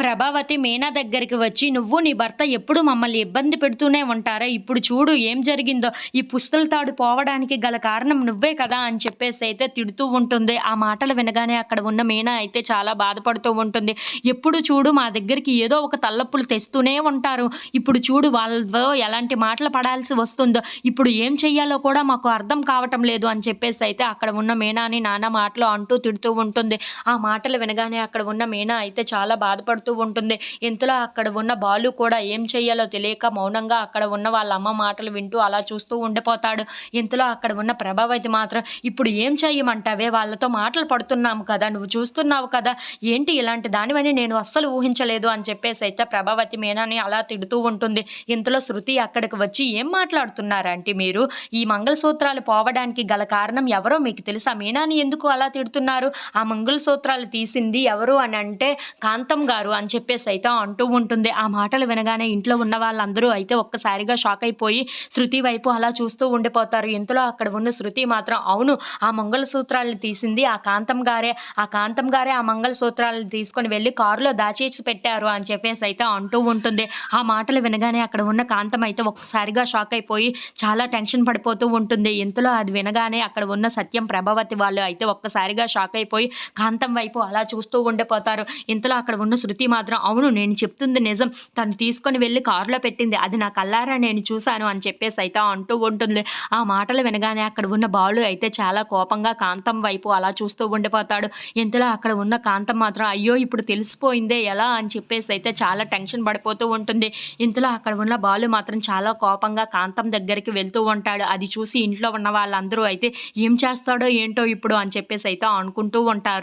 ప్రభావతి మీనా దగ్గరికి వచ్చి, "నువ్వు నీ భర్త ఎప్పుడు మమ్మల్ని ఇబ్బంది పెడుతూనే ఉంటారా? ఇప్పుడు చూడు ఏం జరిగిందో! ఈ పుస్తల తాడు పోవడానికి గల కారణం నువ్వే కదా!" అని చెప్పేసైతే తిడుతూ ఉంటుంది. ఆ మాటలు వినగానే అక్కడ ఉన్న మీనా అయితే చాలా బాధపడుతూ ఉంటుంది. "ఎప్పుడు చూడు మా దగ్గరికి ఏదో ఒక తలనొప్పులు తెస్తూనే ఉంటారు. ఇప్పుడు చూడు వాళ్ళతో ఎలాంటి మాటలు పడాల్సి వస్తుందో! ఇప్పుడు ఏం చెయ్యాలో కూడా మాకు అర్థం కావటం లేదు" అని చెప్పేసైతే అక్కడ ఉన్న మీనాని నానా మాటలు అంటూ తిడుతూ ఉంటుంది. ఆ మాటలు వినగానే అక్కడ ఉన్న మీనా అయితే చాలా బాధపడుతూ ఉంటుంది. ఇంతలో అక్కడ ఉన్న బాలు కూడా ఏం చెయ్యాలో తెలియక మౌనంగా అక్కడ ఉన్న వాళ్ళ అమ్మ మాటలు వింటూ అలా చూస్తూ ఉండిపోతాడు. ఇంతలో అక్కడ ఉన్న ప్రభావతి మాత్రం, "ఇప్పుడు ఏం చెయ్యమంటావే? వాళ్ళతో మాటలు పడుతున్నాము కదా! నువ్వు చూస్తున్నావు కదా! ఏంటి ఇలాంటి దానివని నేను అస్సలు ఊహించలేదు" అని చెప్పేసైతే ప్రభావతి మీనాని అలా తిడుతూ ఉంటుంది. ఇంతలో శృతి అక్కడికి వచ్చి, "ఏం మాట్లాడుతున్నారు ఆంటీ మీరు? ఈ మంగళసూత్రాలు పోవడానికి గల కారణం ఎవరో మీకు తెలుసా? మీనాని ఎందుకు అలా తిడుతున్నారు? ఆ మంగళసూత్రాలు తీసింది ఎవరు అనంటే కాంతం గారు" అని చెప్పేసైతే అంటూ ఉంటుంది. ఆ మాటలు వినగానే ఇంట్లో ఉన్న వాళ్ళందరూ అయితే ఒక్కసారిగా షాక్ అయిపోయి శృతి వైపు అలా చూస్తూ ఉండిపోతారు. ఇంతలో అక్కడ ఉన్న శృతి మాత్రం, "అవును, ఆ మంగళసూత్రాలను తీసింది ఆ కాంతం గారే. ఆ కాంతం గారే ఆ మంగళసూత్రాలను తీసుకొని వెళ్లి కారులో దాచేసి పెట్టారు" అని చెప్పేసైతే అంటూ ఉంటుంది. ఆ మాటలు వినగానే అక్కడ ఉన్న కాంతం అయితే ఒక్కసారిగా షాక్ అయిపోయి చాలా టెన్షన్ పడిపోతూ ఉంటుంది. ఇంతలో అది వినగానే అక్కడ ఉన్న సత్యం, ప్రభావతి వాళ్ళు అయితే ఒక్కసారిగా షాక్ అయిపోయి కాంతం వైపు అలా చూస్తూ ఉండిపోతారు. ఇంతలో అక్కడ ఉన్న శృతి మాత్రం, "అవును, నేను చెప్తుంది నిజం. తను తీసుకొని వెళ్లి కారులో పెట్టింది. అది నా కళ్ళారా నేను చూశాను" అని చెప్పేసైతే అంటూ ఉంటుంది. ఆ మాటలు వినగానే అక్కడ ఉన్న బాలు అయితే చాలా కోపంగా కాంతం వైపు అలా చూస్తూ ఉండిపోతాడు. ఇంతలో అక్కడ ఉన్న కాంతం మాత్రం, "అయ్యో! ఇప్పుడు తెలిసిపోయిందే ఎలా" అని చెప్పేసైతే చాలా టెన్షన్ పడిపోతూ ఉంటుంది. ఇంతలో అక్కడ ఉన్న బాలు మాత్రం చాలా కోపంగా కాంతం దగ్గరికి వెళ్తూ ఉంటాడు. అది చూసి ఇంట్లో ఉన్న వాళ్ళందరూ అయితే, "ఏం చేస్తాడో ఏంటో ఇప్పుడు" అని చెప్పేసైతే అనుకుంటూ ఉంటారు.